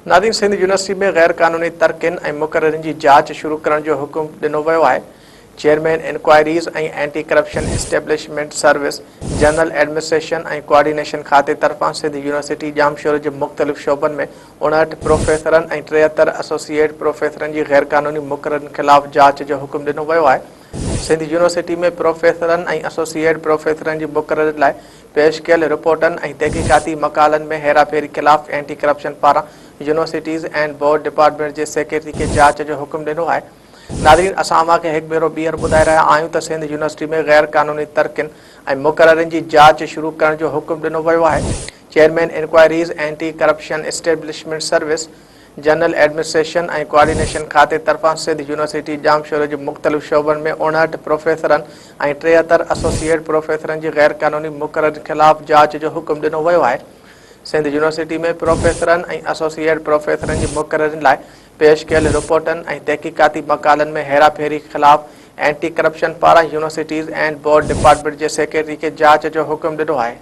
नादिन Sindh university में गैर कानूनी तरकिन ऐं मुक़ररनि जी जांच शुरू करण जो हुकुम ॾिनो वियो आहे। चेयरमैन इंक्वायरीज़ ऐं anti corruption establishment service general administration ऐं कोऑर्डिनेशन खाते तरफ़ां सिंध यूनिवर्सिटी जामशोर जे मुख़्तलिफ़ शोबनि में 59 प्रोफेसरनि ऐं 73 एसोसिएट प्रोफेसरनि जी गैर कानूनी मुक़ररनि ख़िलाफ़ जांच जो हुकुम ॾिनो वियो आहे। सिंध यूनिवर्सिटी में प्रोफेसरनि ऐं एसोसिएट प्रोफेसरनि जी मुक़ररनि लाइ पेश कयल रिपोर्टनि ऐं तहक़ीक़ाती मक़ालनि में हेराफेरी ख़िलाफ़ एंटी करप्शन पारां यूनिवर्सिटीज़ एंड बोर्ड डिपार्टमेंट के सेक्रेटरी के जांच जो हुकुम ॾिनो आहे। नाज़रीन, असां के हिकु भेरो ॿीहर ॿुधाए रहिया आहियूं त सिंध यूनिवर्सिटी में गैर कानूनी तरकिन ऐं मुक़ररनि जी जांच शुरू करण जो हुकुम ॾिनो वियो आहे। Chairman enquiries anti corruption establishment service general administration ऐं कोऑर्डिनेशन खाते तरफ़ां सिंध यूनिवर्सिटी जामशोर जे मुख़्तलिफ़ शोबनि में 59 प्रोफेसरनि ऐं 73 एसोसिएट प्रोफेसरनि जी गैर कानूनी मुक़ररनि ख़िलाफ़ जांच जो हुकुम ॾिनो वियो आहे। सिंध यूनिवर्सिटी में प्रोफेसरनि ऐं एसोसिएट प्रोफेसरनि जी मुक़ररनि लाइ पेश कयल रिपोर्टनि ऐं तहक़ीक़ाती मक़ालनि में हेराफेरी ख़िलाफ़ एंटी करप्शन पारां यूनिवर्सिटीज़ एंड बोर्ड डिपार्टमेंट के सेक्रेटरी के जांच जो हुकुम ॾिनो आहे।